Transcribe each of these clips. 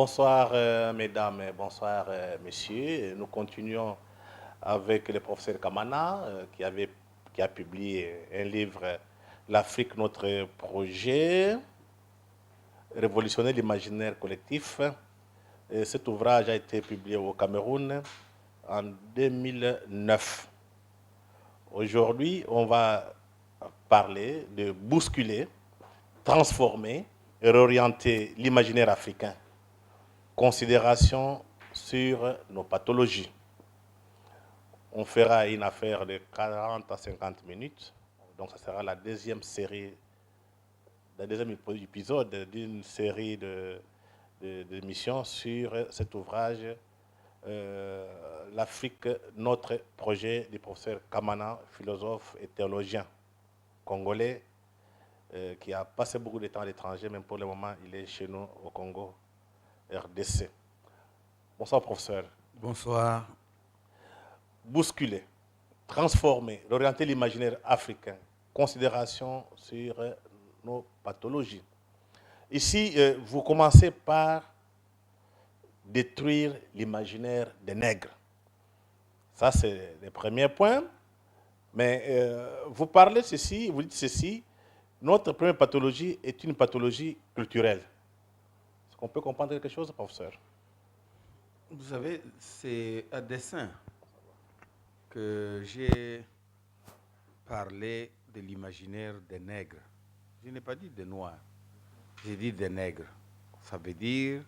Bonsoir mesdames et bonsoir messieurs. Nous continuons avec le professeur Kamana qui a publié un livre L'Afrique, notre projet, révolutionner l'imaginaire collectif. Et cet ouvrage a été publié au Cameroun en 2009. Aujourd'hui, on va parler de bousculer, transformer et réorienter l'imaginaire africain. Considération sur nos pathologies. On fera une affaire de 40 à 50 minutes. Donc, ça sera la deuxième série, le deuxième épisode d'une série d'émissions sur cet ouvrage, L'Afrique, notre projet, du professeur Kamana, philosophe et théologien congolais, qui a passé beaucoup de temps à l'étranger, même pour le moment, il est chez nous au Congo, RDC. Bonsoir, professeur. Bonsoir. Bousculer, transformer, orienter l'imaginaire africain. Considération sur nos pathologies. Ici, vous commencez par détruire l'imaginaire des nègres. Ça, c'est le premier point. Mais vous parlez ceci, vous dites ceci, notre première pathologie est une pathologie culturelle. Est-ce qu'on peut comprendre quelque chose, professeur? Vous savez, c'est à dessein que j'ai parlé de l'imaginaire des nègres. Je n'ai pas dit des noirs, j'ai dit des nègres. Ça veut dire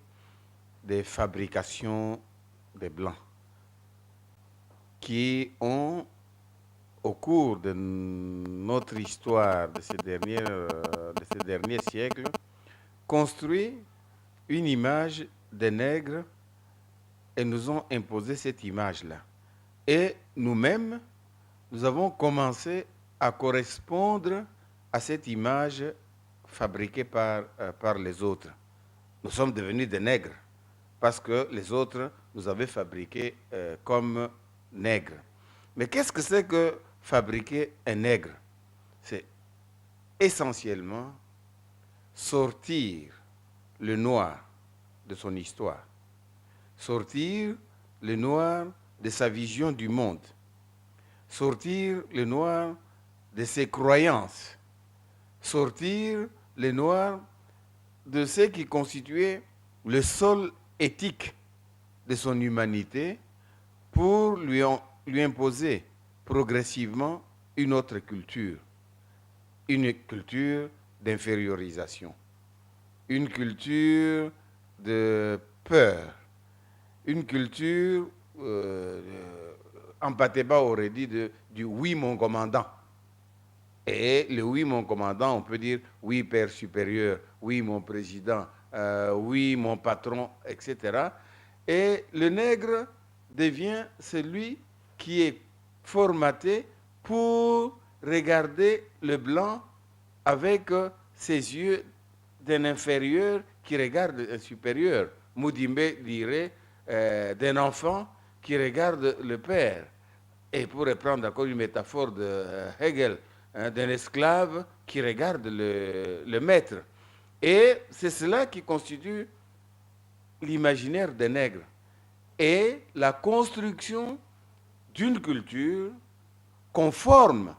des fabrications des blancs qui ont, au cours de notre histoire de ces derniers siècles, construit une image des nègres et nous ont imposé cette image-là. Et nous-mêmes, nous avons commencé à correspondre à cette image fabriquée par les autres. Nous sommes devenus des nègres parce que les autres nous avaient fabriqués comme nègres. Mais qu'est-ce que c'est que fabriquer un nègre? C'est essentiellement sortir le noir de son histoire, sortir le noir de sa vision du monde, sortir le noir de ses croyances, sortir le noir de ce qui constituait le sol éthique de son humanité pour lui imposer progressivement une autre culture, une culture d'infériorisation, une culture de peur, une culture, Ampateba aurait dit du oui mon commandant. Et le oui mon commandant, on peut dire oui père supérieur, oui mon président, oui mon patron, etc. Et le nègre devient celui qui est formaté pour regarder le blanc avec ses yeux d'un inférieur qui regarde un supérieur. Moudimbe dirait d'un enfant qui regarde le père. Et pour reprendre encore une métaphore de Hegel, d'un esclave qui regarde le maître. Et c'est cela qui constitue l'imaginaire des nègres. Et la construction d'une culture conforme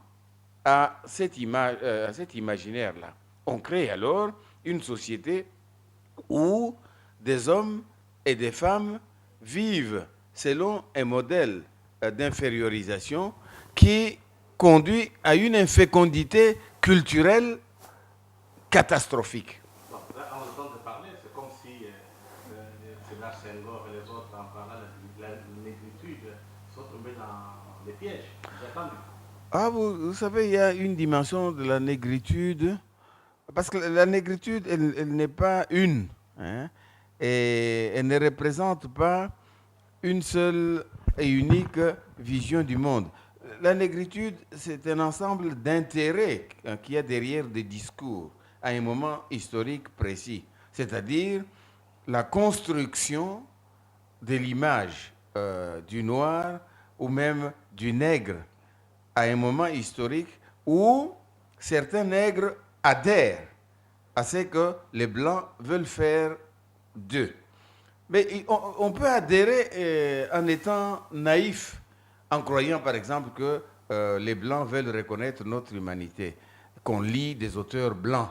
à cet imaginaire-là. On crée alors une société où des hommes et des femmes vivent selon un modèle d'infériorisation qui conduit à une infécondité culturelle catastrophique. Bon, là, on entend parler, c'est comme si Sédar Senghor et les autres, en parlant de la négritude, sont tombés dans les pièges. Ah, vous savez, il y a une dimension de la négritude, parce que la négritude, elle n'est pas une, hein, et elle ne représente pas une seule et unique vision du monde. La négritude, c'est un ensemble d'intérêts qu'il y a derrière des discours à un moment historique précis, c'est-à-dire la construction de l'image du noir ou même du nègre à un moment historique où certains nègres adhèrent à ce que les Blancs veulent faire d'eux. Mais on peut adhérer en étant naïf, en croyant par exemple que les Blancs veulent reconnaître notre humanité, qu'on lit des auteurs blancs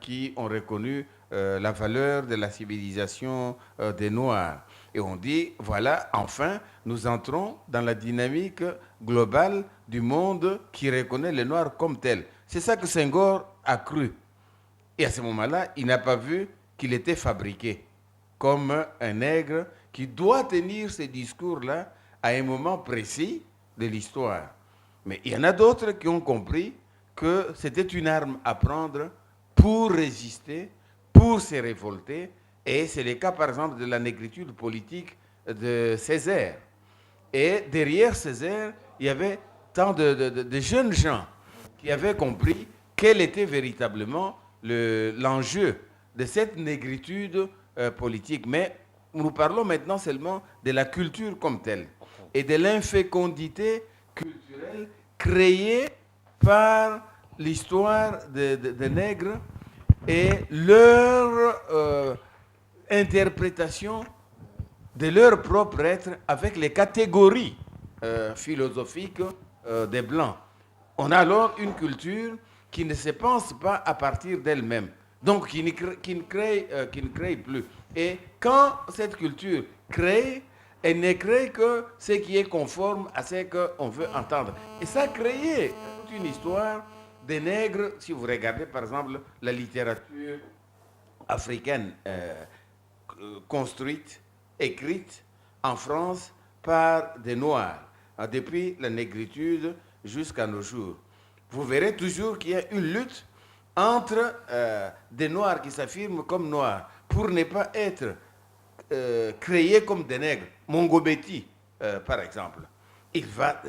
qui ont reconnu la valeur de la civilisation des Noirs. Et on dit, voilà, enfin, nous entrons dans la dynamique globale du monde qui reconnaît les Noirs comme tels. C'est ça que Senghor a cru. Et à ce moment-là, il n'a pas vu qu'il était fabriqué comme un nègre qui doit tenir ces discours-là à un moment précis de l'histoire. Mais il y en a d'autres qui ont compris que c'était une arme à prendre pour résister, pour se révolter. Et c'est le cas, par exemple, de la négritude politique de Césaire. Et derrière Césaire, il y avait tant de jeunes gens qui avaient compris quel était véritablement l'enjeu de cette négritude politique. Mais nous parlons maintenant seulement de la culture comme telle et de l'infécondité culturelle créée par l'histoire des nègres et leur interprétation de leur propre être avec les catégories philosophiques des Blancs. On a alors une culture qui ne se pense pas à partir d'elle-même, donc qui ne crée plus. Et quand cette culture crée, elle ne crée que ce qui est conforme à ce qu'on veut entendre. Et ça a créé toute une histoire des nègres. Si vous regardez par exemple la littérature africaine construite, écrite en France par des Noirs, depuis la négritude jusqu'à nos jours. Vous verrez toujours qu'il y a une lutte entre des Noirs qui s'affirment comme Noirs pour ne pas être créés comme des nègres. Mongobeti, par exemple, il va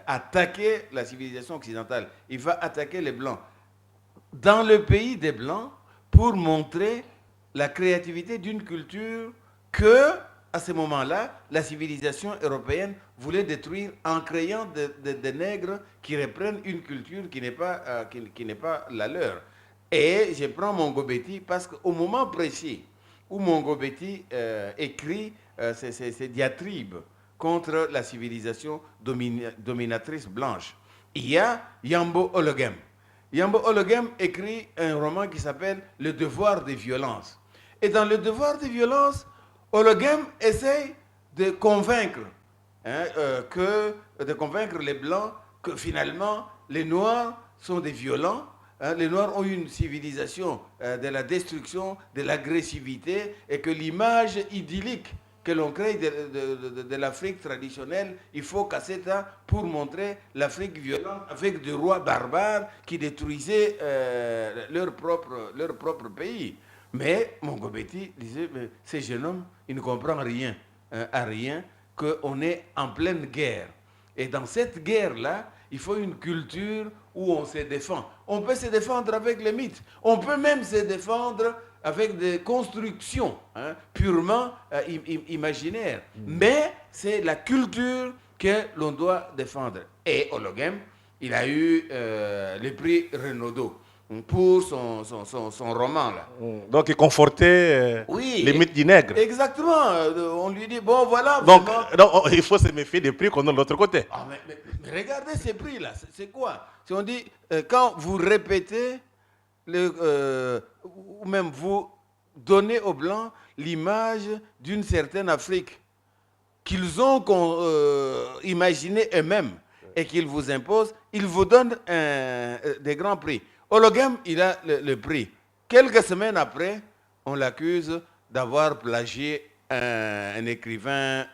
attaquer la civilisation occidentale, il va attaquer les Blancs dans le pays des Blancs pour montrer la créativité d'une culture que, à ce moment-là, la civilisation européenne voulait détruire en créant des nègres qui reprennent une culture qui n'est pas la leur. Et je prends Mongobeti parce qu'au moment précis où Mongobeti écrit ses diatribes contre la civilisation dominatrice blanche, il y a Yambo Ologem. Yambo Ologem écrit un roman qui s'appelle Le devoir des violences. Et dans Le devoir des violences, Ologem essaye de convaincre, de convaincre les Blancs que finalement les Noirs sont des violents. Les Noirs ont une civilisation de la destruction, de l'agressivité, et que l'image idyllique que l'on crée de l'Afrique traditionnelle, il faut casser ça pour montrer l'Afrique violente avec des rois barbares qui détruisaient leur propre pays. Mais Mongobeti disait, mais ce jeune homme, il ne comprend rien, à rien, qu'on est en pleine guerre. Et dans cette guerre-là, il faut une culture où on se défend. On peut se défendre avec les mythes. On peut même se défendre avec des constructions purement imaginaires. Mais c'est la culture que l'on doit défendre. Et Ologem, il a eu le prix Renaudot pour son roman là. Donc il confortait les mythes du nègre. Exactement. On lui dit, bon voilà. Donc il faut se méfier des prix qu'on a de l'autre côté. Ah, mais regardez ces prix là, c'est quoi? Si on dit, quand vous répétez, ou même vous donnez aux Blancs l'image d'une certaine Afrique qu'ils ont imaginée eux-mêmes et qu'ils vous imposent, ils vous donnent des grands prix. Ologem, il a le prix. Quelques semaines après, on l'accuse d'avoir plagié un écrivain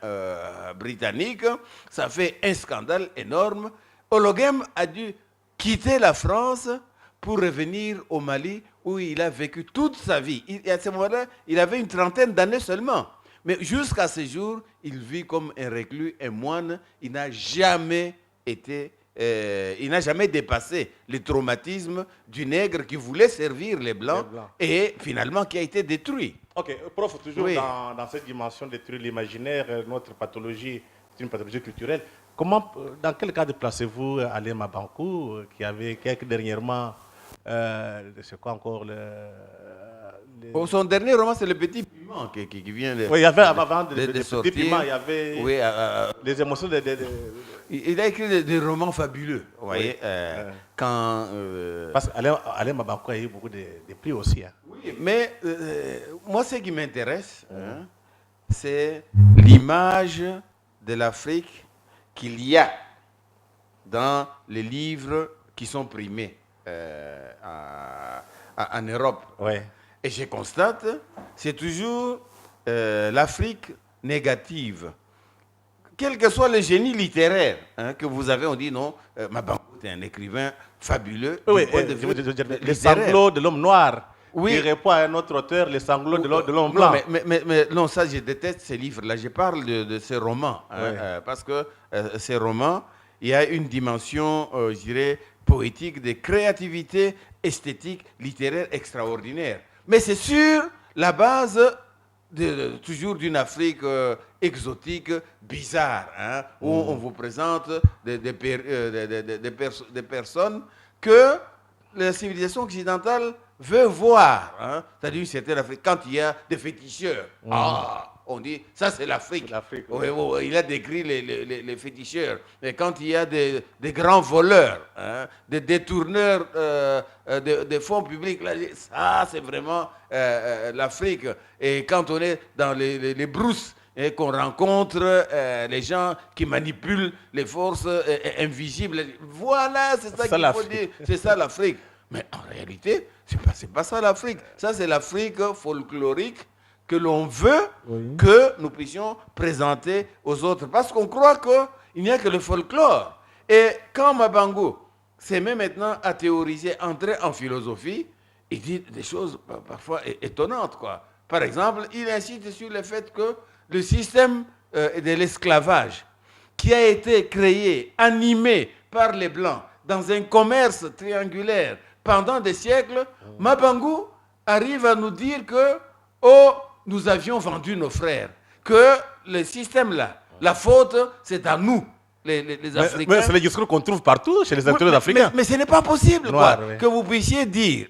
britannique. Ça fait un scandale énorme. Ologem a dû quitter la France pour revenir au Mali où il a vécu toute sa vie. À ce moment-là, il avait une trentaine d'années seulement. Mais jusqu'à ce jour, il vit comme un reclus, un moine. Il n'a jamais dépassé le traumatisme du nègre qui voulait servir les Blancs et finalement qui a été détruit. Ok, prof, toujours dans cette dimension détruire l'imaginaire, notre pathologie, c'est une pathologie culturelle. Dans quel cadre placez-vous Alain Mabankou, qui avait dernièrement, c'est quoi encore, Son dernier roman, c'est Le Petit Piment qui vient Oui, il y avait avant de les petits sortir. piments, il y avait Oui, les émotions il a écrit des romans fabuleux, vous voyez. Quand, parce qu'Alain Mabankou a eu beaucoup de prix aussi. Hein. oui, mais moi, ce qui m'intéresse, c'est l'image de l'Afrique qu'il y a dans les livres qui sont primés en Europe. Ouais. Et je constate, c'est toujours l'Afrique négative. Quel que soit le génie littéraire que vous avez, on dit non, Mabankou est un écrivain fabuleux. Oui, du point de vue les sanglots de l'homme noir. Oui. Qui répond à un autre auteur, les sanglots de l'homme blanc. Non, mais non, ça, je déteste ces livres-là. Je parle de ces romans. Parce que ces romans, il y a une dimension, je dirais, poétique, de créativité, esthétique, littéraire extraordinaire. Mais c'est sur la base toujours d'une Afrique exotique, bizarre, où on vous présente des personnes que la civilisation occidentale veut voir. C'est-à-dire une certaine Afrique. Quand il y a des féticheurs, on dit, ça c'est l'Afrique. Oui, il a décrit les féticheurs. Et quand il y a des grands voleurs, des détourneurs de fonds publics, là, ça c'est vraiment l'Afrique. Et quand on est dans les brousses, et qu'on rencontre les gens qui manipulent les forces invisibles, voilà, c'est ça qu'il faut dire. C'est ça l'Afrique. Mais en réalité, c'est pas ça l'Afrique. Ça, c'est l'Afrique folklorique que l'on veut que nous puissions présenter aux autres. Parce qu'on croit qu'il n'y a que le folklore. Et quand Mabankou s'est mis maintenant à théoriser, entrer en philosophie, il dit des choses parfois étonnantes, quoi. Par exemple, il insiste sur le fait que le système de l'esclavage, qui a été créé, animé par les Blancs, dans un commerce triangulaire pendant des siècles, Mabankou arrive à nous dire que nous avions vendu nos frères, que le système-là, la faute, c'est à nous, les Africains. Mais c'est le discours qu'on trouve partout chez les acteurs africains. Mais ce n'est pas possible Noir, que vous puissiez dire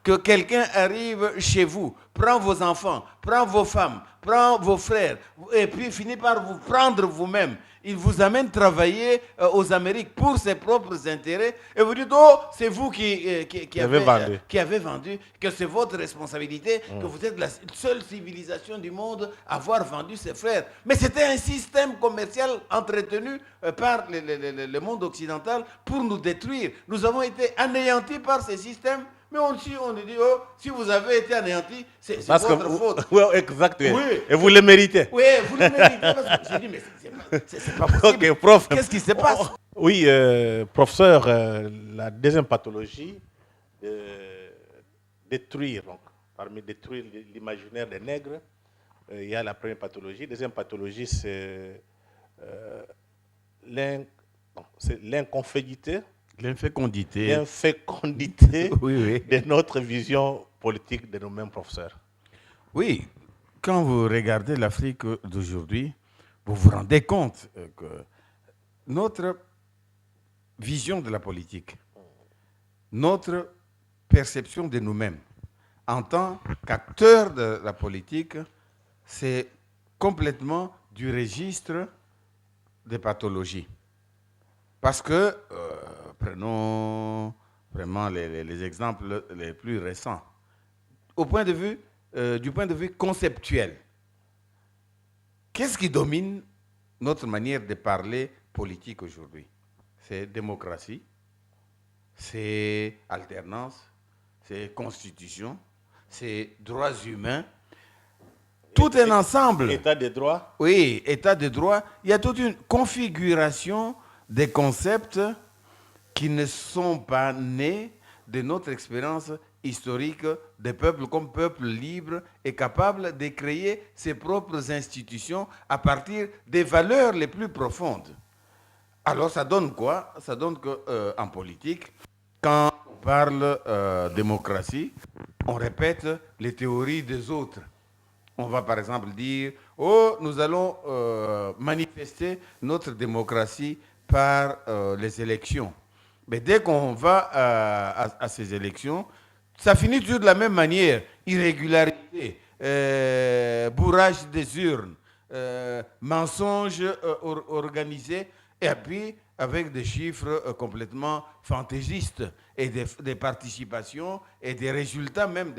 que quelqu'un arrive chez vous, prend vos enfants, prend vos femmes, prend vos frères, et puis finit par vous prendre vous-même. Il vous amène travailler aux Amériques pour ses propres intérêts, et vous dites, oh, c'est vous qui avez vendu, que c'est votre responsabilité, que vous êtes la seule civilisation du monde à avoir vendu ses frères. Mais c'était un système commercial entretenu par le monde occidental pour nous détruire. Nous avons été anéantis par ces systèmes. Mais on dit, oh, si vous avez été anéanti, c'est votre faute. Oui, exact. Oui. Et vous le méritez. Oui, vous le méritez. Parce que j'ai dit, mais c'est pas possible. Okay, prof. Qu'est-ce qui se passe? Oui, professeur, la deuxième pathologie, détruire, donc, parmi détruire l'imaginaire des nègres, il y a la première pathologie. Deuxième pathologie, c'est l'inconfédité. L'infécondité. L'infécondité oui. de notre vision politique de nous-mêmes, professeurs. Oui, quand vous regardez l'Afrique d'aujourd'hui, vous vous rendez compte que notre vision de la politique, notre perception de nous-mêmes en tant qu'acteurs de la politique, c'est complètement du registre des pathologies. Parce que, prenons vraiment les exemples les plus récents, du point de vue conceptuel, qu'est-ce qui domine notre manière de parler politique aujourd'hui? C'est démocratie, c'est alternance, c'est constitution, c'est droits humains. Tout un ensemble. État de droit. Oui, état de droit. Il y a toute une configuration des concepts qui ne sont pas nés de notre expérience historique des peuples comme peuples libres et capables de créer ses propres institutions à partir des valeurs les plus profondes. Alors ça donne quoi? Ça donne qu'en politique, quand on parle démocratie, on répète les théories des autres. On va par exemple dire, oh, nous allons manifester notre démocratie par les élections. Mais dès qu'on va à ces élections, ça finit toujours de la même manière. Irrégularité, bourrage des urnes, mensonges organisés, et puis avec des chiffres complètement fantaisistes, et des participations, et des résultats même.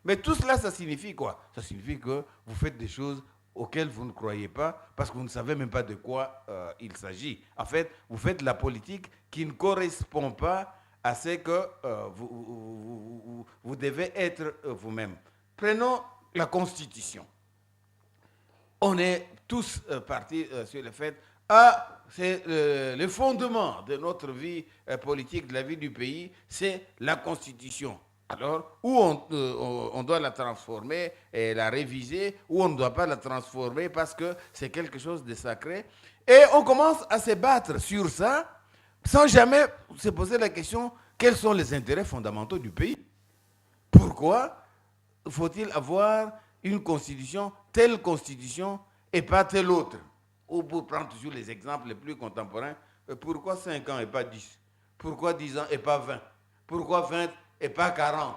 Mais tout cela, ça signifie quoi? Ça signifie que vous faites des choses auxquelles vous ne croyez pas, parce que vous ne savez même pas de quoi il s'agit. En fait, vous faites la politique qui ne correspond pas à ce que vous devez être vous-même. Prenons la Constitution. On est tous partis sur le fait, c'est le fondement de notre vie politique, de la vie du pays, c'est la Constitution. Alors, où on doit la transformer et la réviser, ou on ne doit pas la transformer parce que c'est quelque chose de sacré. Et on commence à se battre sur ça, sans jamais se poser la question, quels sont les intérêts fondamentaux du pays? Pourquoi faut-il avoir une constitution, telle constitution, et pas telle autre? Ou pour prendre toujours les exemples les plus contemporains, pourquoi 5 ans et pas 10? Pourquoi 10 ans et pas 20? Pourquoi 20 et pas 40?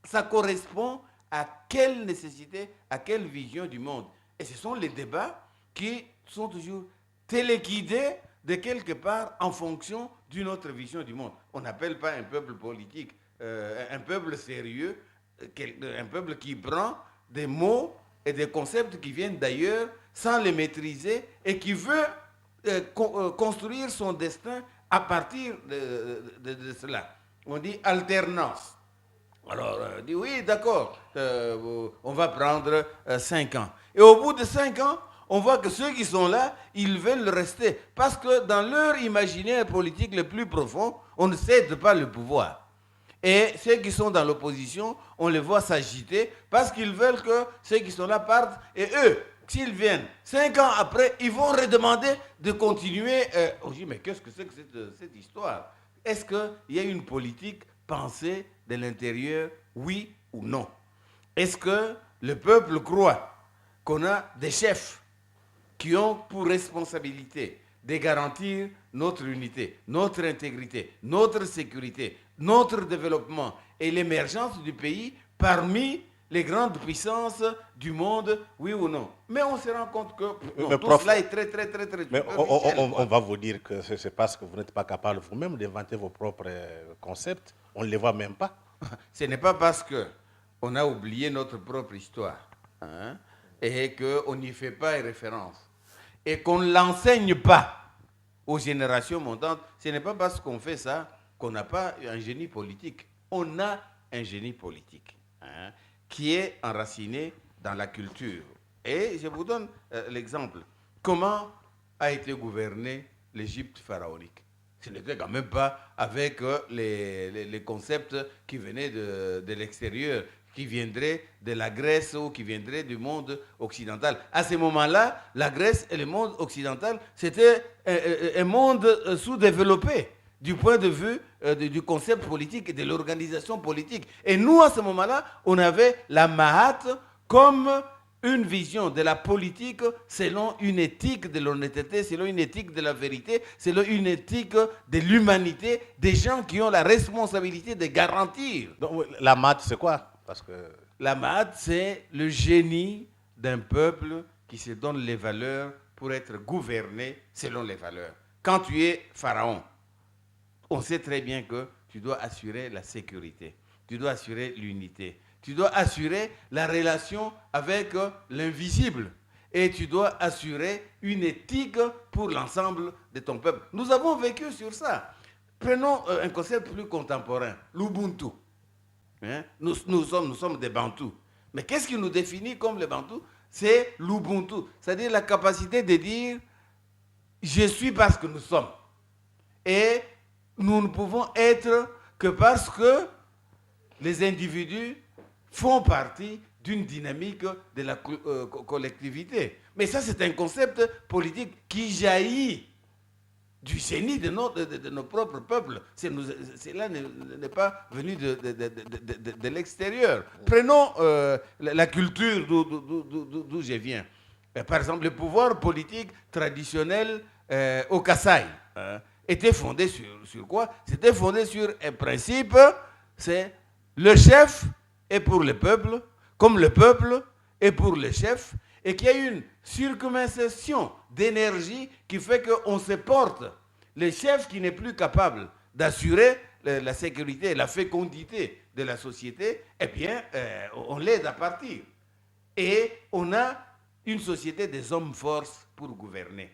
Ça correspond à quelle nécessité, à quelle vision du monde? Et ce sont les débats qui sont toujours téléguidés de quelque part en fonction d'une autre vision du monde. On n'appelle pas un peuple politique un peuple sérieux, un peuple qui prend des mots et des concepts qui viennent d'ailleurs sans les maîtriser et qui veut construire son destin à partir de cela. On dit alternance. Alors, on dit oui, d'accord, on va prendre 5 ans. Et au bout de 5 ans, on voit que ceux qui sont là, ils veulent rester. Parce que dans leur imaginaire politique le plus profond, on ne cède pas le pouvoir. Et ceux qui sont dans l'opposition, on les voit s'agiter parce qu'ils veulent que ceux qui sont là partent. Et eux, s'ils viennent 5 ans après, ils vont redemander de continuer. On dit, mais qu'est-ce que c'est que cette histoire? Est-ce qu'il y a une politique pensée de l'intérieur, oui ou non? Est-ce que le peuple croit qu'on a des chefs qui ont pour responsabilité de garantir notre unité, notre intégrité, notre sécurité, notre développement et l'émergence du pays parmi les grandes puissances du monde, oui ou non? Mais on se rend compte que non, tout cela est très mais on va vous dire que c'est parce que vous n'êtes pas capable vous-même d'inventer vos propres concepts. On ne les voit même pas. Ce n'est pas parce qu'on a oublié notre propre histoire, hein, et qu'on n'y fait pas référence et qu'on ne l'enseigne pas aux générations montantes. Ce n'est pas parce qu'on fait ça qu'on n'a pas un génie politique. On a un génie politique, hein, qui est enraciné dans la culture. Et je vous donne l'exemple. Comment a été gouvernée l'Égypte pharaonique? Ce n'était quand même pas avec les concepts qui venaient de l'extérieur, qui viendraient de la Grèce ou qui viendraient du monde occidental. À ce moment-là, la Grèce et le monde occidental, c'était un monde sous-développé du point de vue du concept politique et de l'organisation politique. Et nous, à ce moment-là, on avait la Mahat comme une vision de la politique selon une éthique de l'honnêteté, selon une éthique de la vérité, selon une éthique de l'humanité, des gens qui ont la responsabilité de garantir. Donc, la Mahat, c'est quoi? Parce que la Mahat, c'est le génie d'un peuple qui se donne les valeurs pour être gouverné selon les valeurs. Quand tu es pharaon, on sait très bien que tu dois assurer la sécurité, tu dois assurer l'unité, tu dois assurer la relation avec l'invisible et tu dois assurer une éthique pour l'ensemble de ton peuple. Nous avons vécu sur ça. Prenons un concept plus contemporain, l'Ubuntu. Hein? Nous sommes des Bantous. Mais qu'est-ce qui nous définit comme les Bantous? C'est l'Ubuntu, c'est-à-dire la capacité de dire « je suis parce que nous sommes ». Et nous ne pouvons être que parce que les individus font partie d'une dynamique de la collectivité. Mais ça, c'est un concept politique qui jaillit du génie de nos propres peuples. Cela n'est pas venu de l'extérieur. Prenons la culture d'où je viens. Par exemple, le pouvoir politique traditionnel au Kasaï était fondé sur quoi? C'était fondé sur un principe, c'est le chef est pour le peuple, comme le peuple est pour le chef, et qu'il y a une circumcision d'énergie qui fait qu'on se porte. Le chef qui n'est plus capable d'assurer la sécurité, la fécondité de la société, eh bien, on l'aide à partir. Et on a une société des hommes force pour gouverner.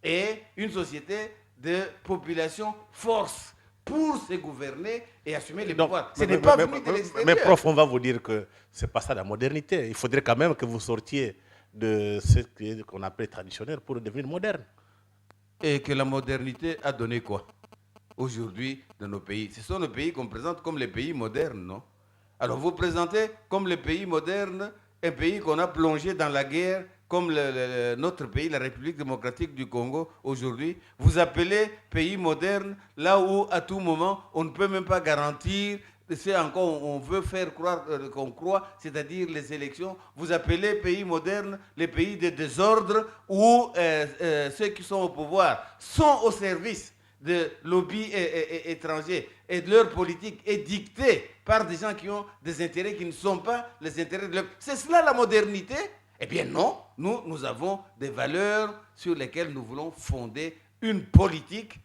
Et une société de population force pour se gouverner et assumer les pouvoirs. Ce n'est pas venu de l'extérieur. Mais prof, on va vous dire que ce n'est pas ça la modernité. Il faudrait quand même que vous sortiez de ce qu'on appelle traditionnel pour devenir moderne. Et que la modernité a donné quoi aujourd'hui dans nos pays? Ce sont nos pays qu'on présente comme les pays modernes, non? Alors vous présentez comme les pays modernes un pays qu'on a plongé dans la guerre, comme notre pays, la République démocratique du Congo, aujourd'hui. Vous appelez pays moderne là où à tout moment on ne peut même pas garantir, c'est encore on veut faire croire qu'on croit, c'est-à-dire les élections. Vous appelez pays moderne les pays de désordre où ceux qui sont au pouvoir sont au service de lobbies étrangers et de leur politique est dictée par des gens qui ont des intérêts qui ne sont pas les intérêts de leur... C'est cela la modernité? Eh bien non, nous avons des valeurs sur lesquelles nous voulons fonder une politique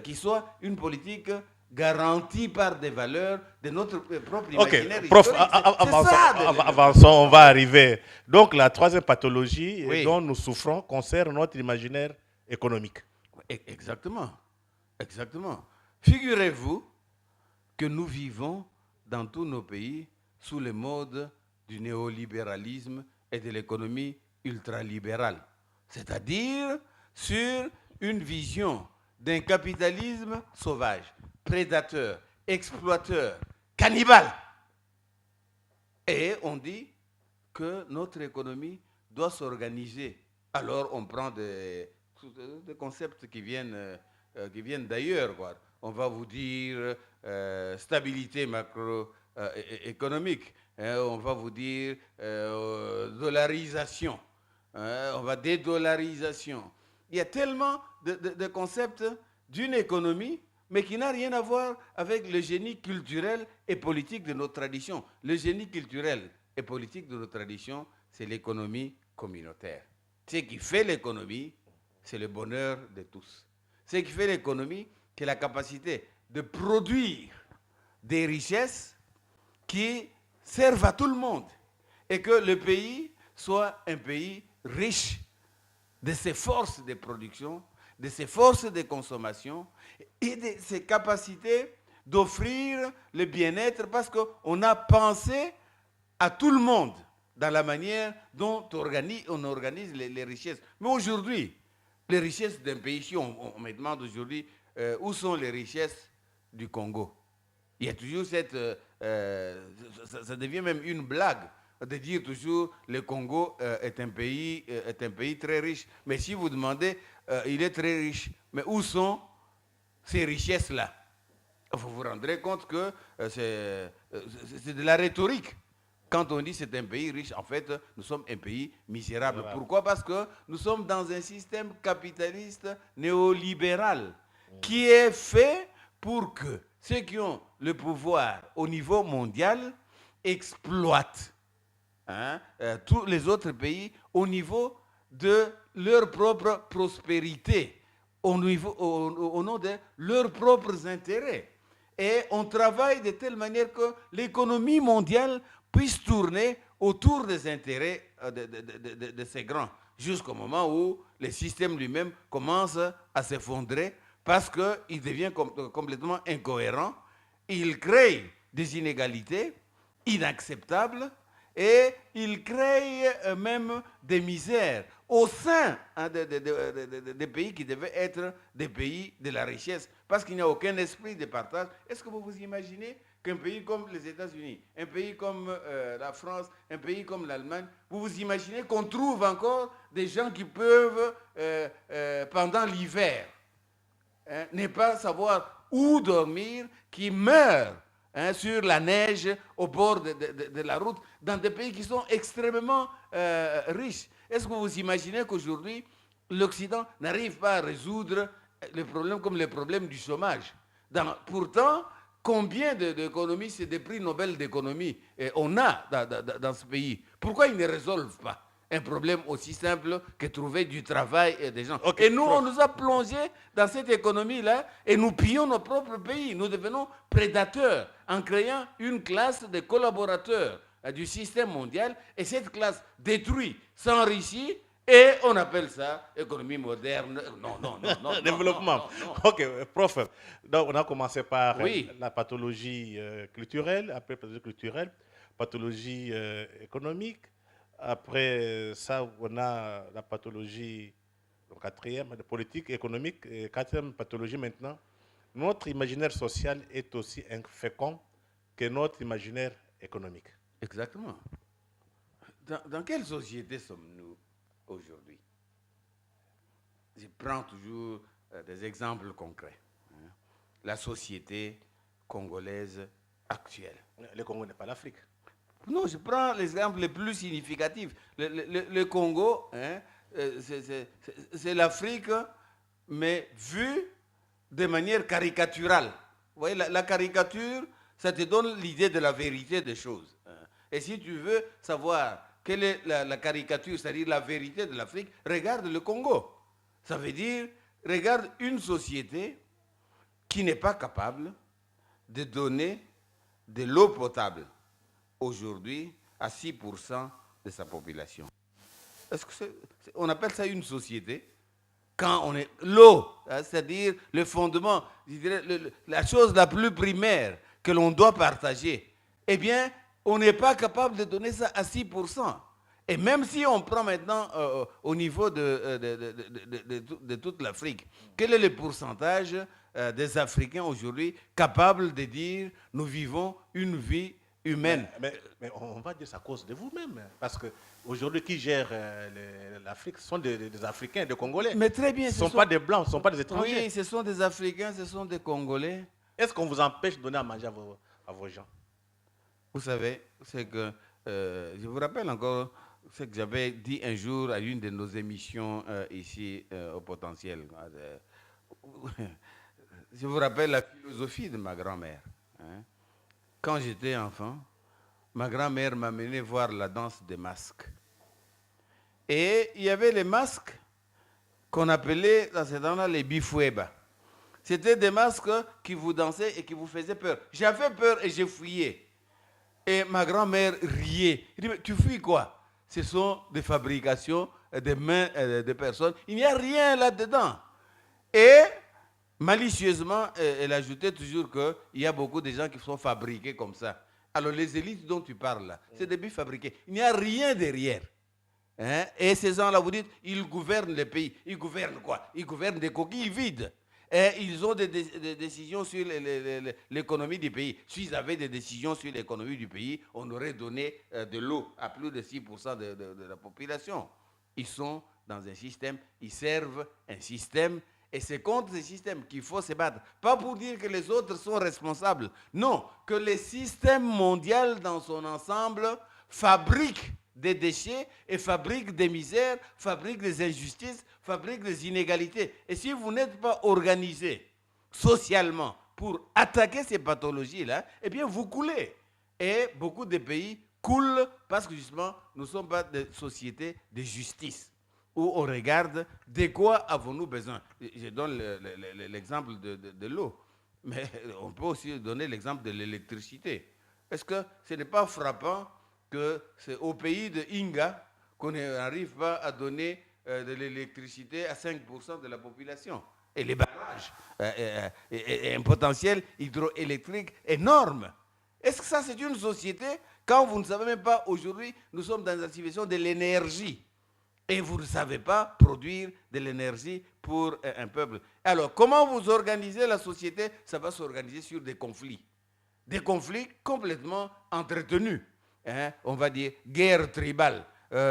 qui soit une politique garantie par des valeurs de notre propre imaginaire historique. Prof, avançons, on va arriver. Donc la troisième pathologie dont nous souffrons concerne notre imaginaire économique. Exactement. Exactement. Figurez-vous que nous vivons dans tous nos pays sous le mode du néolibéralisme et de l'économie ultralibérale, c'est-à-dire sur une vision d'un capitalisme sauvage, prédateur, exploiteur, cannibale. Et on dit que notre économie doit s'organiser. Alors on prend des concepts qui viennent d'ailleurs, quoi. On va vous dire stabilité macroéconomique, on va vous dire dollarisation, on va dédollarisation. Il y a tellement de concepts d'une économie, mais qui n'a rien à voir avec le génie culturel et politique de notre tradition. Le génie culturel et politique de notre tradition, c'est l'économie communautaire. Ce qui fait l'économie, c'est le bonheur de tous. Ce qui fait l'économie, c'est la capacité de produire des richesses qui servent à tout le monde et que le pays soit un pays riche de ses forces de production, de ses forces de consommation et de ses capacités d'offrir le bien-être parce qu'on a pensé à tout le monde dans la manière dont on organise les richesses. Mais aujourd'hui, les richesses d'un pays, si on me demande aujourd'hui où sont les richesses du Congo, il y a toujours cette... ça devient même une blague de dire toujours le Congo est un pays très riche. Mais si vous demandez, il est très riche, mais où sont ces richesses-là? Vous vous rendrez compte que c'est de la rhétorique. Quand on dit c'est un pays riche, en fait, nous sommes un pays misérable. Voilà. Pourquoi? Parce que nous sommes dans un système capitaliste néolibéral qui est fait pour que ceux qui ont le pouvoir au niveau mondial exploitent tous les autres pays au niveau de leur propre prospérité, au nom de leurs propres intérêts. Et on travaille de telle manière que l'économie mondiale puisse tourner autour des intérêts de ces grands, jusqu'au moment où le système lui-même commence à s'effondrer parce qu'il devient complètement incohérent. Il crée des inégalités inacceptables et il crée même des misères au sein des pays qui devaient être des pays de la richesse, parce qu'il n'y a aucun esprit de partage. Est-ce que vous vous imaginez qu'un pays comme les États-Unis, un pays comme la France, un pays comme l'Allemagne, vous vous imaginez qu'on trouve encore des gens qui peuvent, pendant l'hiver, ne pas savoir où dormir, qui meurent sur la neige au bord de la route, dans des pays qui sont extrêmement riches? Est-ce que vous imaginez qu'aujourd'hui, l'Occident n'arrive pas à résoudre les problèmes comme les problèmes du chômage? Pourtant, Combien d'économistes et de prix Nobel d'économie on a dans ce pays? Pourquoi ils ne résolvent pas un problème aussi simple que trouver du travail et des gens? Okay, et nous, on nous a plongés dans cette économie-là et nous pillons nos propres pays. Nous devenons prédateurs en créant une classe de collaborateurs du système mondial et cette classe détruit, s'enrichit et on appelle ça économie moderne. Non. Développement. Ok, prof. Donc, on a commencé par Oui. la pathologie culturelle, après pathologie culturelle, pathologie économique. Après ça, on a la pathologie, le quatrième, politique, économique. Et quatrième pathologie maintenant. Notre imaginaire social est aussi infécond que notre imaginaire économique. Exactement. Dans quelle société sommes-nous aujourd'hui? Je prends toujours des exemples concrets. La société congolaise actuelle. Le Congo n'est pas l'Afrique. Non, je prends l'exemple le plus significatif. Le Congo, c'est l'Afrique, mais vue de manière caricaturale. Vous voyez, la caricature, ça te donne l'idée de la vérité des choses. Et si tu veux savoir quelle est la caricature, c'est-à-dire la vérité de l'Afrique, regarde le Congo. Ça veut dire, regarde une société qui n'est pas capable de donner de l'eau potable aujourd'hui à 6% de sa population. Est-ce que on appelle ça une société? Quand on est l'eau, c'est-à-dire le fondement, je dirais, la chose la plus primaire que l'on doit partager, eh bien, on n'est pas capable de donner ça à 6%. Et même si on prend maintenant au niveau de toute l'Afrique, quel est le pourcentage des Africains aujourd'hui capables de dire nous vivons une vie humaine? Mais on va dire ça à cause de vous-même. Parce qu'aujourd'hui, qui gère l'Afrique, ce sont des Africains, des Congolais. Mais très bien. Ce ne sont pas des Blancs, ce ne sont pas des étrangers. Oui, ce sont des Africains, ce sont des Congolais. Est-ce qu'on vous empêche de donner à manger à vos gens? Vous savez, c'est que, je vous rappelle encore ce que j'avais dit un jour à une de nos émissions ici au Potentiel. Je vous rappelle la philosophie de ma grand-mère. Quand j'étais enfant, ma grand-mère m'a mené voir la danse des masques. Et il y avait les masques qu'on appelait dans ces temps-là les bifoueba. C'était des masques qui vous dansaient et qui vous faisaient peur. J'avais peur et j'ai fuyé. Et ma grand-mère riait. Elle dit, mais tu fuis quoi? Ce sont des fabrications des mains de personnes. Il n'y a rien là-dedans. Et malicieusement, elle ajoutait toujours qu'il y a beaucoup de gens qui sont fabriqués comme ça. Alors les élites dont tu parles là, c'est des billes fabriqués. Il n'y a rien derrière. Et ces gens-là, vous dites, ils gouvernent le pays. Ils gouvernent quoi? Ils gouvernent des coquilles vides. Et ils ont des décisions sur l'économie du pays. S'ils avaient des décisions sur l'économie du pays, on aurait donné de l'eau à plus de 6% de la population. Ils sont dans un système, ils servent un système, et c'est contre ce système qu'il faut se battre. Pas pour dire que les autres sont responsables. Non, que le système mondial dans son ensemble fabrique des déchets et fabrique des misères, fabrique des injustices, fabrique des inégalités. Et si vous n'êtes pas organisé socialement pour attaquer ces pathologies-là, eh bien vous coulez. Et beaucoup de pays coulent parce que justement, nous ne sommes pas des sociétés de justice où on regarde de quoi avons-nous besoin. Je donne l'exemple de l'eau, mais on peut aussi donner l'exemple de l'électricité. Est-ce que ce n'est pas frappant que c'est au pays de Inga qu'on n'arrive pas à donner de l'électricité à 5% de la population? Et les barrages, et un potentiel hydroélectrique énorme. Est-ce que ça, c'est une société, quand vous ne savez même pas, aujourd'hui, nous sommes dans la situation de l'énergie, et vous ne savez pas produire de l'énergie pour un peuple. Alors, comment vous organisez la société? Ça va s'organiser sur des conflits complètement entretenus. On va dire guerre tribale,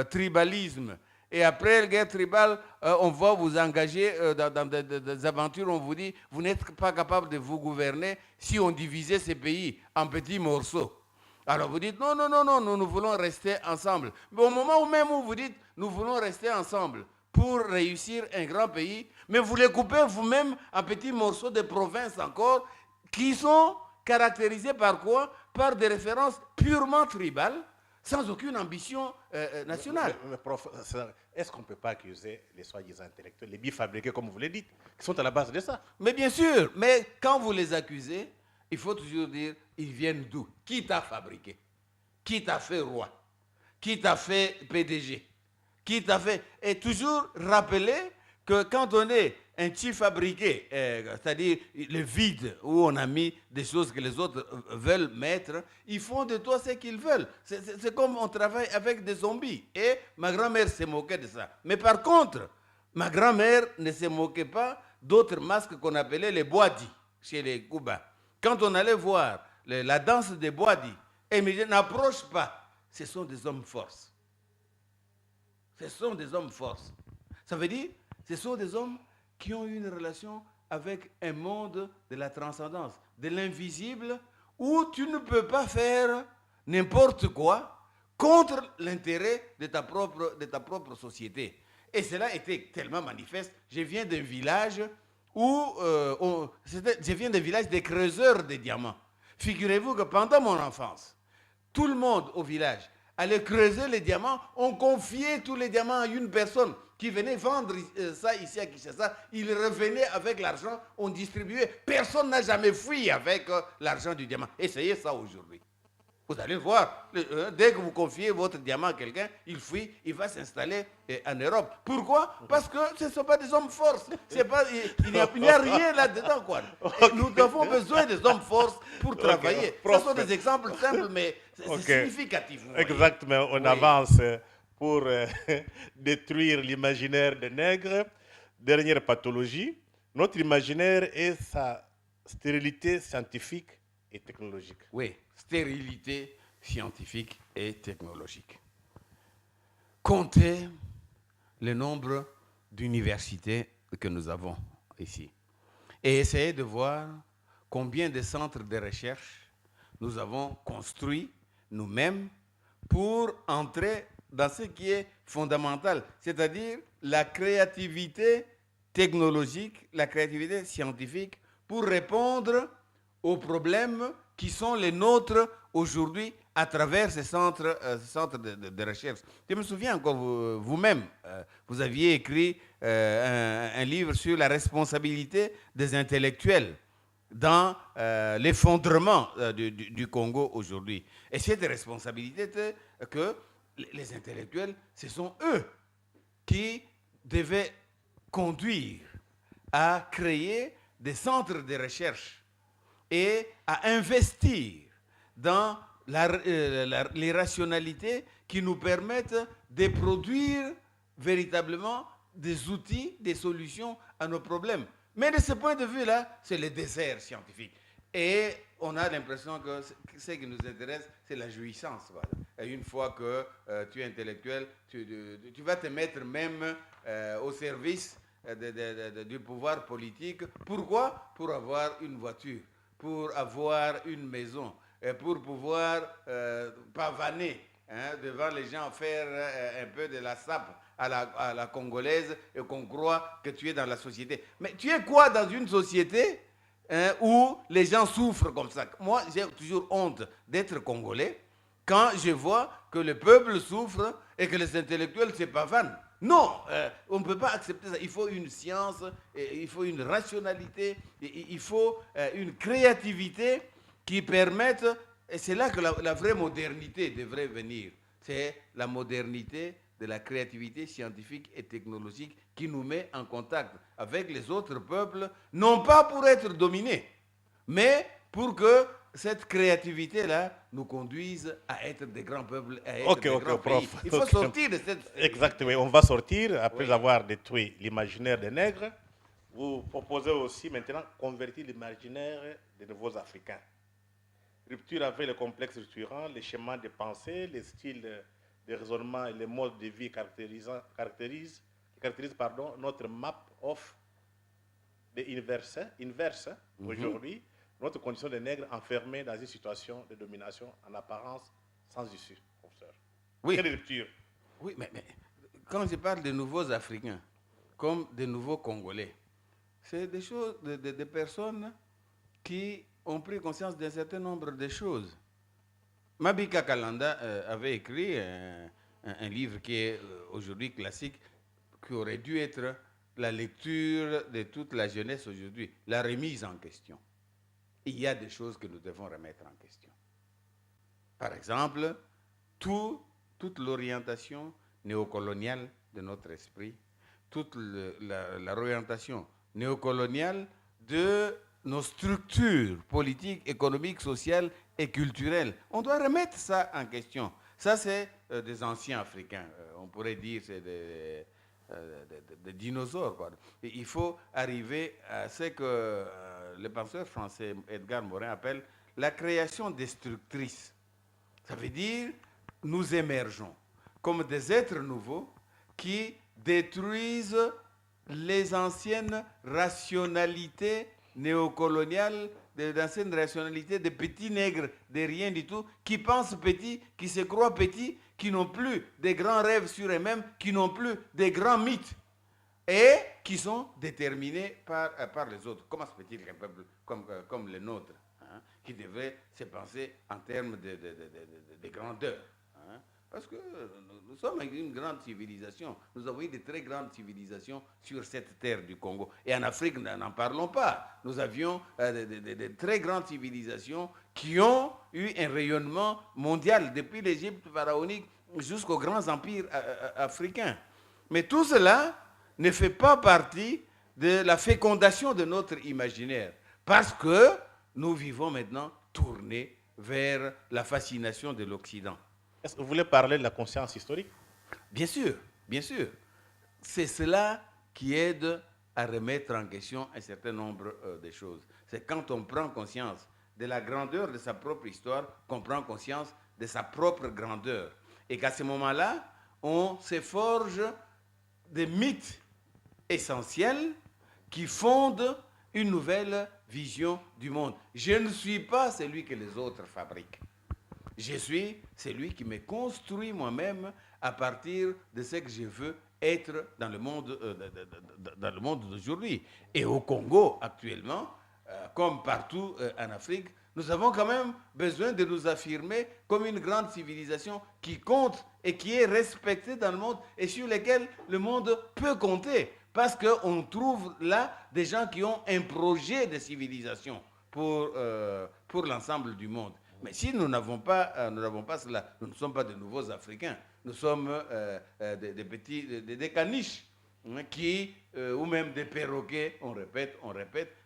tribalisme. Et après la guerre tribale, on va vous engager dans des aventures. On vous dit, vous n'êtes pas capable de vous gouverner si on divisait ces pays en petits morceaux. Alors vous dites, non, nous voulons rester ensemble. Mais au moment où même où vous dites, nous voulons rester ensemble pour réussir un grand pays, mais vous les coupez vous-même en petits morceaux de provinces encore qui sont caractérisés par quoi? Par des références purement tribales, sans aucune ambition nationale. Mais professeur, est-ce qu'on ne peut pas accuser les soi-disant intellectuels, les bifabriqués, comme vous le dites, qui sont à la base de ça? Mais bien sûr, mais quand vous les accusez, il faut toujours dire, ils viennent d'où? Qui t'a fabriqué? Qui t'a fait roi? Qui t'a fait PDG? Qui t'a fait... Et toujours rappeler que quand on est un petit fabriqué, c'est-à-dire le vide où on a mis des choses que les autres veulent mettre, ils font de toi ce qu'ils veulent. C'est comme on travaille avec des zombies. Et ma grand-mère se moquait de ça. Mais par contre, ma grand-mère ne se moquait pas d'autres masques qu'on appelait les boadis chez les Cubains. Quand on allait voir la danse des boadis, elle me disait, n'approche pas. Ce sont des hommes force. Ce sont des hommes force. Ça veut dire, ce sont des hommes qui ont une relation avec un monde de la transcendance, de l'invisible, où tu ne peux pas faire n'importe quoi contre l'intérêt de ta propre société. Et cela était tellement manifeste. Je viens d'un village des creuseurs de diamants. Figurez-vous que pendant mon enfance, tout le monde au village allait creuser les diamants, on confiait tous les diamants à une personne qui venait vendre ça ici à Kinshasa. Il revenait avec l'argent, on distribuait. Personne n'a jamais fui avec l'argent du diamant. Essayez ça aujourd'hui. Vous allez voir, dès que vous confiez votre diamant à quelqu'un, il fuit, il va s'installer en Europe. Pourquoi? Parce que ce ne sont pas des hommes force. Il n'y a rien là-dedans, quoi. Nous avons besoin des hommes force pour travailler. Ce sont des exemples simples, mais c'est significatif. Exactement, on avance pour détruire l'imaginaire des nègres. Dernière pathologie, notre imaginaire est sa stérilité scientifique et technologique. Oui, stérilité scientifique et technologique. Comptez le nombre d'universités que nous avons ici et essayez de voir combien de centres de recherche nous avons construits nous-mêmes pour entrer dans ce qui est fondamental, c'est-à-dire la créativité technologique, la créativité scientifique pour répondre aux problèmes qui sont les nôtres aujourd'hui à travers ces centres de recherche. Je me souviens encore, vous-même, vous aviez écrit un livre sur la responsabilité des intellectuels dans l'effondrement du Congo aujourd'hui. Et cette responsabilité était que les intellectuels, ce sont eux qui devaient conduire à créer des centres de recherche et à investir dans les rationalités qui nous permettent de produire véritablement des outils, des solutions à nos problèmes. Mais de ce point de vue-là, c'est le désert scientifique. Et on a l'impression que ce qui nous intéresse, c'est la jouissance. Voilà. Et une fois que tu es intellectuel, tu vas te mettre même au service du pouvoir politique. Pourquoi? Pour avoir une voiture, pour avoir une maison, pour pouvoir pavaner devant les gens, faire un peu de la sape à la congolaise et qu'on croit que tu es dans la société. Mais tu es quoi dans une société où les gens souffrent comme ça? Moi, j'ai toujours honte d'être congolais quand je vois que le peuple souffre et que les intellectuels se pavanent. Non, on ne peut pas accepter ça. Il faut une science, il faut une rationalité, il faut une créativité qui permette, et c'est là que la vraie modernité devrait venir. C'est la modernité de la créativité scientifique et technologique qui nous met en contact avec les autres peuples, non pas pour être dominés, mais pour que cette créativité-là nous conduise à être des grands peuples, à être des grands pays. Il faut sortir de cette... Exactement, on va sortir après avoir détruit l'imaginaire des nègres. Vous proposez aussi maintenant convertir l'imaginaire des nouveaux Africains. Rupture avec les complexes structurants, les schémas de pensée, les styles de raisonnement et les modes de vie caractérisent notre map of the inverse aujourd'hui, notre condition de nègre enfermée dans une situation de domination en apparence sans issue, professeur. Oui. Quelle rupture? Oui, mais quand je parle de nouveaux Africains, comme de nouveaux Congolais, c'est des choses, des personnes qui ont pris conscience d'un certain nombre de choses. Mabika Kalanda avait écrit un livre qui est aujourd'hui classique, qui aurait dû être la lecture de toute la jeunesse aujourd'hui, la remise en question. Il y a des choses que nous devons remettre en question. Par exemple, toute l'orientation néocoloniale de notre esprit, toute l'orientation néocoloniale de nos structures politiques, économiques, sociales et culturelles. On doit remettre ça en question. Ça, c'est des anciens Africains. On pourrait dire c'est des dinosaures, quoi. Et il faut arriver à ce que le penseur français Edgar Morin appelle la création destructrice. Ça veut dire nous émergeons comme des êtres nouveaux qui détruisent les anciennes rationalités néocoloniales, d'anciennes rationalités de petits nègres, de rien du tout, qui pensent petit, qui se croient petits, qui n'ont plus des grands rêves sur eux-mêmes, qui n'ont plus des grands mythes et qui sont déterminés par les autres. Comment se fait-il qu'un peuple comme le nôtre, hein, qui devrait se penser en termes de grandeur, hein, parce que nous sommes une grande civilisation. Nous avons eu de très grandes civilisations sur cette terre du Congo. Et en Afrique, n'en parlons pas. Nous avions de très grandes civilisations qui ont eu un rayonnement mondial, depuis l'Égypte pharaonique jusqu'aux grands empires africains. Mais tout cela ne fait pas partie de la fécondation de notre imaginaire, parce que nous vivons maintenant tournés vers la fascination de l'Occident. Est-ce que vous voulez parler de la conscience historique? Bien sûr, bien sûr. C'est cela qui aide à remettre en question un certain nombre de choses. C'est quand on prend conscience de la grandeur de sa propre histoire qu'on prend conscience de sa propre grandeur. Et qu'à ce moment-là, on se forge des mythes essentiels qui fondent une nouvelle vision du monde. Je ne suis pas celui que les autres fabriquent. Je suis celui qui me construit moi-même à partir de ce que je veux être dans le monde d'aujourd'hui. Et au Congo, actuellement, comme partout en Afrique, nous avons quand même besoin de nous affirmer comme une grande civilisation qui compte et qui est respectée dans le monde et sur laquelle le monde peut compter. Parce qu'on trouve là des gens qui ont un projet de civilisation pour l'ensemble du monde. Mais si nous n'avons pas cela, nous ne sommes pas de nouveaux Africains, nous sommes des caniches, hein, ou même des perroquets, on répète,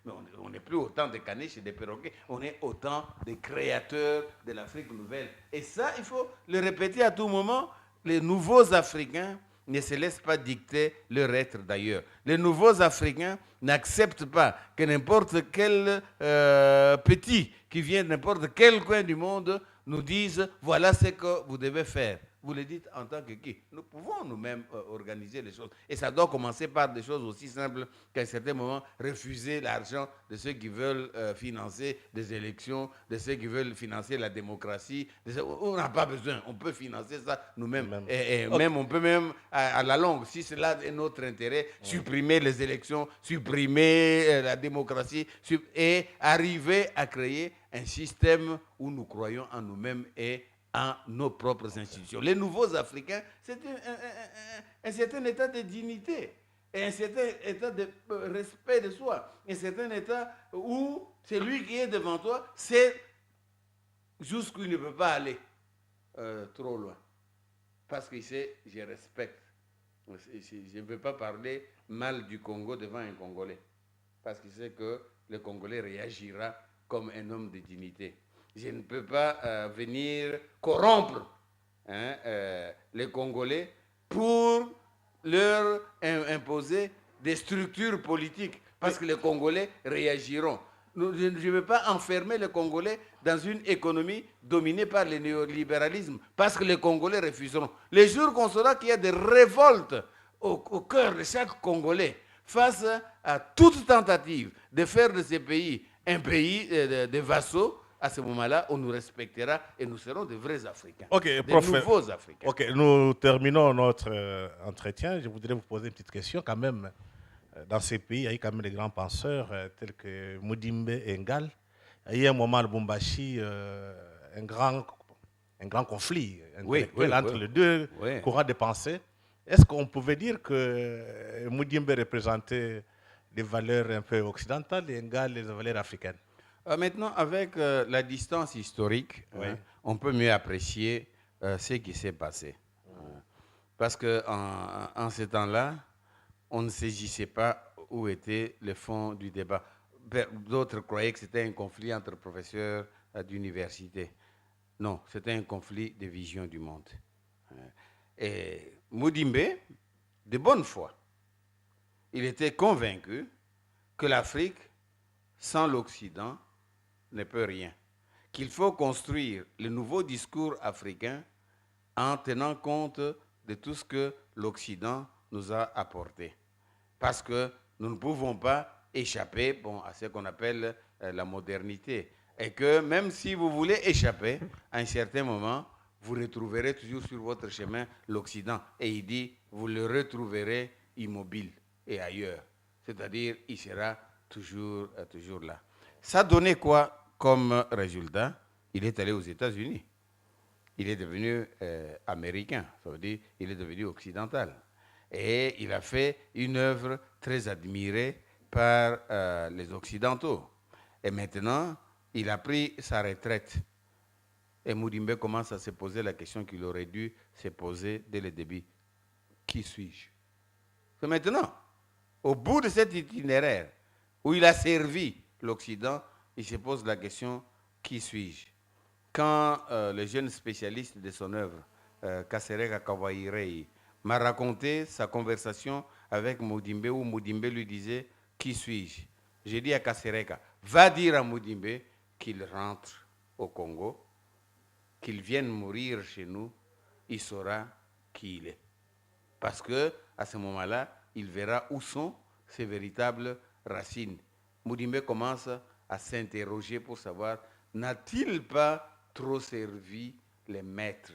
mais on n'est plus autant de caniches et de perroquets, on est autant de créateurs de l'Afrique nouvelle. Et ça, il faut le répéter à tout moment, les nouveaux Africains ne se laissent pas dicter leur être d'ailleurs. Les nouveaux Africains n'acceptent pas que n'importe quel petit qui vient de n'importe quel coin du monde nous dise « voilà ce que vous devez faire ». Vous le dites en tant que qui? Nous pouvons nous-mêmes organiser les choses. Et ça doit commencer par des choses aussi simples qu'à un certain moment, refuser l'argent de ceux qui veulent financer des élections, de ceux qui veulent financer la démocratie. On n'a pas besoin, on peut financer ça nous-mêmes. Et okay. Même, on peut même, à la longue, si cela est notre intérêt, supprimer les élections, supprimer la démocratie et arriver à créer un système où nous croyons en nous-mêmes et en nos propres institutions. Les nouveaux Africains, c'est un certain état de dignité, et un certain état de respect de soi, un certain état où celui qui est devant toi sait jusqu'où il ne peut pas aller trop loin. Parce qu'il sait, je respecte. Je ne veux pas parler mal du Congo devant un Congolais, parce qu'il sait que le Congolais réagira comme un homme de dignité. Je ne peux pas venir corrompre les Congolais pour leur imposer des structures politiques, parce que les Congolais réagiront. Je ne veux pas enfermer les Congolais dans une économie dominée par le néolibéralisme, parce que les Congolais refuseront. Les jours qu'on saura qu'il y a des révoltes au cœur de chaque Congolais face à toute tentative de faire de ces pays un pays de vassaux, à ce moment-là, on nous respectera et nous serons de vrais Africains, nouveaux Africains. Ok, nous terminons notre entretien. Je voudrais vous poser une petite question quand même. Dans ces pays, il y a eu quand même des grands penseurs tels que Mudimbe Ngal. Il il y a un moment à Lubumbashi, un grand conflit intellectuel entre les deux courants de pensée. Est-ce qu'on pouvait dire que Mudimbe représentait des valeurs un peu occidentales et Ngal les valeurs africaines? Maintenant, avec la distance historique, on peut mieux apprécier ce qui s'est passé. Parce qu'en ce temps-là, on ne saisissait pas où était le fond du débat. D'autres croyaient que c'était un conflit entre professeurs d'université. Non, c'était un conflit de vision du monde. Et Mudimbe, de bonne foi, il était convaincu que l'Afrique, sans l'Occident, ne peut rien. Qu'il faut construire le nouveau discours africain en tenant compte de tout ce que l'Occident nous a apporté. Parce que nous ne pouvons pas échapper à ce qu'on appelle la modernité. Et que même si vous voulez échapper, à un certain moment, vous retrouverez toujours sur votre chemin l'Occident. Et il dit, vous le retrouverez immobile et ailleurs. C'est-à-dire, il sera toujours là. Ça donnait quoi comme résultat? Il est allé aux États-Unis. Il est devenu américain, ça veut dire il est devenu occidental. Et il a fait une œuvre très admirée par les Occidentaux. Et maintenant, il a pris sa retraite. Et Mudimbe commence à se poser la question qu'il aurait dû se poser dès le début. Qui suis-je? C'est maintenant, au bout de cet itinéraire, où il a servi l'Occident, il se pose la question, qui suis-je? Quand le jeune spécialiste de son œuvre, Kasereka Kawairei, m'a raconté sa conversation avec Mudimbe, où Mudimbe lui disait, qui suis-je? J'ai dit à Kasereka, va dire à Mudimbe qu'il rentre au Congo, qu'il vienne mourir chez nous, il saura qui il est. Parce qu'à ce moment-là, il verra où sont ses véritables racines. Mudimbe commence à s'interroger pour savoir, n'a-t-il pas trop servi les maîtres?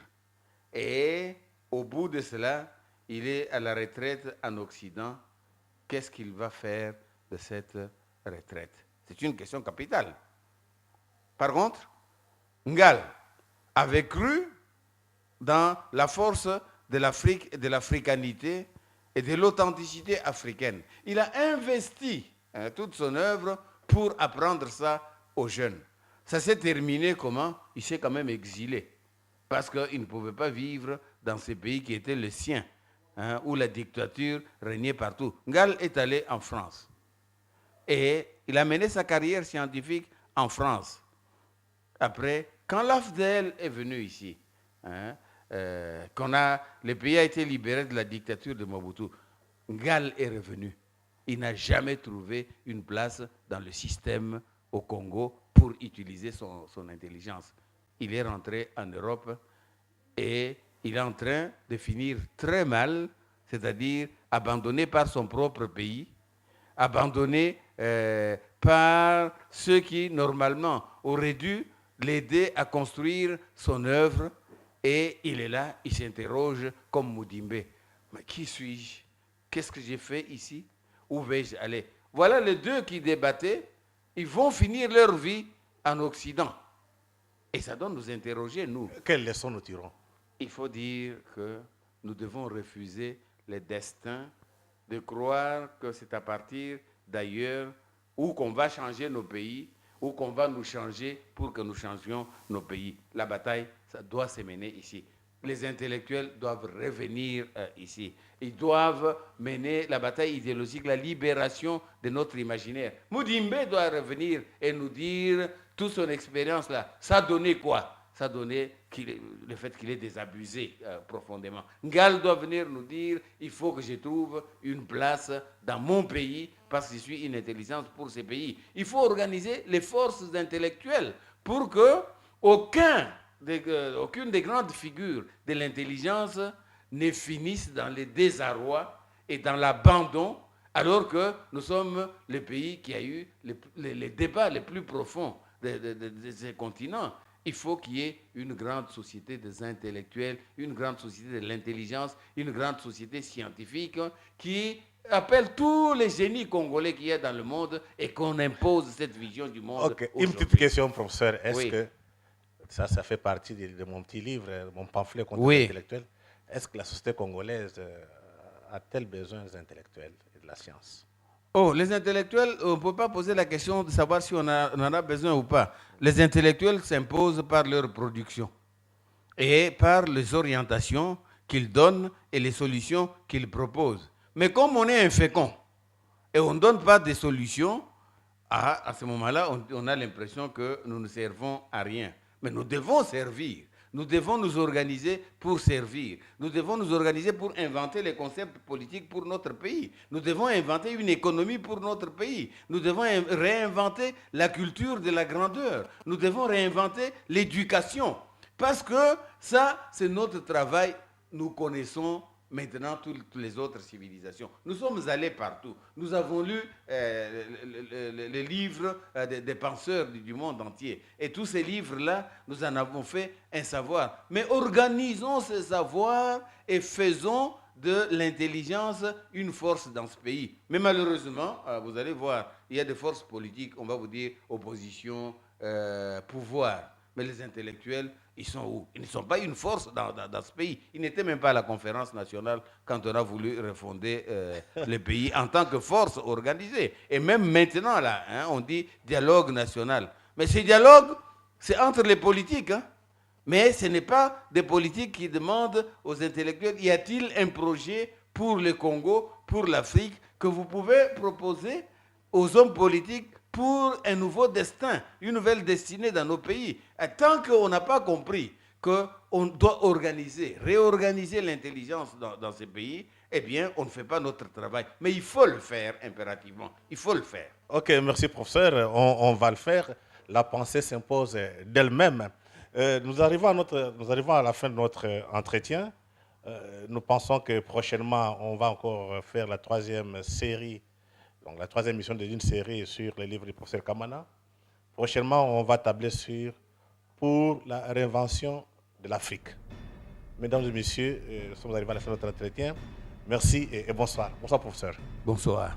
Et au bout de cela, il est à la retraite en Occident. Qu'est-ce qu'il va faire de cette retraite? C'est une question capitale. Par contre, Ngal avait cru dans la force de l'Afrique, de l'africanité et de l'authenticité africaine. Il a investi toute son œuvre pour apprendre ça aux jeunes. Ça s'est terminé comment? Il s'est quand même exilé. Parce qu'il ne pouvait pas vivre dans ces pays qui étaient les siens, où la dictature régnait partout. Ngal est allé en France. Et il a mené sa carrière scientifique en France. Après, quand l'AFDL est venu ici, le pays a été libéré de la dictature de Mobutu, Ngal est revenu. Il n'a jamais trouvé une place dans le système au Congo pour utiliser son intelligence. Il est rentré en Europe et il est en train de finir très mal, c'est-à-dire abandonné par son propre pays, abandonné par ceux qui, normalement, auraient dû l'aider à construire son œuvre. Et il est là, il s'interroge comme Mudimbe. Mais qui suis-je? Qu'est-ce que j'ai fait ici? Où vais-je aller? Voilà les deux qui débattaient. Ils vont finir leur vie en Occident. Et ça doit nous interroger, nous. Quelles leçons nous tirons? Il faut dire que nous devons refuser le destin de croire que c'est à partir d'ailleurs où qu'on va changer nos pays, où qu'on va nous changer pour que nous changions nos pays. La bataille, ça doit se mener ici. Les intellectuels doivent revenir ici. Ils doivent mener la bataille idéologique, la libération de notre imaginaire. Mudimbe doit revenir et nous dire toute son expérience là. Ça a donné quoi? Ça a donné le fait qu'il est désabusé profondément. Ngal doit venir nous dire, il faut que je trouve une place dans mon pays parce que je suis une intelligence pour ce pays. Il faut organiser les forces intellectuelles pour que aucune des grandes figures de l'intelligence ne finisse dans le désarroi et dans l'abandon, alors que nous sommes le pays qui a eu les débats les plus profonds de ces continents. Il faut qu'il y ait une grande société des intellectuels, une grande société de l'intelligence, une grande société scientifique qui appelle tous les génies congolais qu'il y a dans le monde et qu'on impose cette vision du monde. Ok, une petite question, professeur. Est-ce que ça fait partie de mon petit livre, mon pamphlet contre les intellectuels. Est-ce que la société congolaise a-t-elle besoin des intellectuels et de la science? Oh, les intellectuels, on ne peut pas poser la question de savoir si on en a besoin ou pas. Les intellectuels s'imposent par leur production et par les orientations qu'ils donnent et les solutions qu'ils proposent. Mais comme on est infécond et on ne donne pas de solutions, à ce moment-là, on a l'impression que nous ne servons à rien. Mais nous devons servir. Nous devons nous organiser pour servir. Nous devons nous organiser pour inventer les concepts politiques pour notre pays. Nous devons inventer une économie pour notre pays. Nous devons réinventer la culture de la grandeur. Nous devons réinventer l'éducation. Parce que ça, c'est notre travail. Nous connaissons maintenant toutes les autres civilisations. Nous sommes allés partout. Nous avons lu les livres des penseurs du monde entier. Et tous ces livres-là, nous en avons fait un savoir. Mais organisons ce savoir et faisons de l'intelligence une force dans ce pays. Mais malheureusement, vous allez voir, il y a des forces politiques, on va vous dire opposition, pouvoir. Mais les intellectuels, ils sont où? Ils ne sont pas une force dans ce pays. Ils n'étaient même pas à la conférence nationale quand on a voulu refonder le pays en tant que force organisée. Et même maintenant, là, on dit dialogue national. Mais ce dialogue, c'est entre les politiques. Mais ce n'est pas des politiques qui demandent aux intellectuels, y a-t-il un projet pour le Congo, pour l'Afrique, que vous pouvez proposer aux hommes politiques pour un nouveau destin, une nouvelle destinée dans nos pays. Et tant qu'on n'a pas compris qu'on doit réorganiser l'intelligence dans ces pays, eh bien, on ne fait pas notre travail. Mais il faut le faire impérativement. Il faut le faire. Ok, merci professeur. On va le faire. La pensée s'impose d'elle-même. Nous arrivons à la fin de notre entretien. Nous pensons que prochainement, on va encore faire la troisième série. Donc, la troisième émission d'une série sur les livres du professeur Kamana. Prochainement, on va tabler pour la réinvention de l'Afrique. Mesdames et messieurs, nous sommes arrivés à la fin de notre entretien. Merci et bonsoir. Bonsoir, professeur. Bonsoir.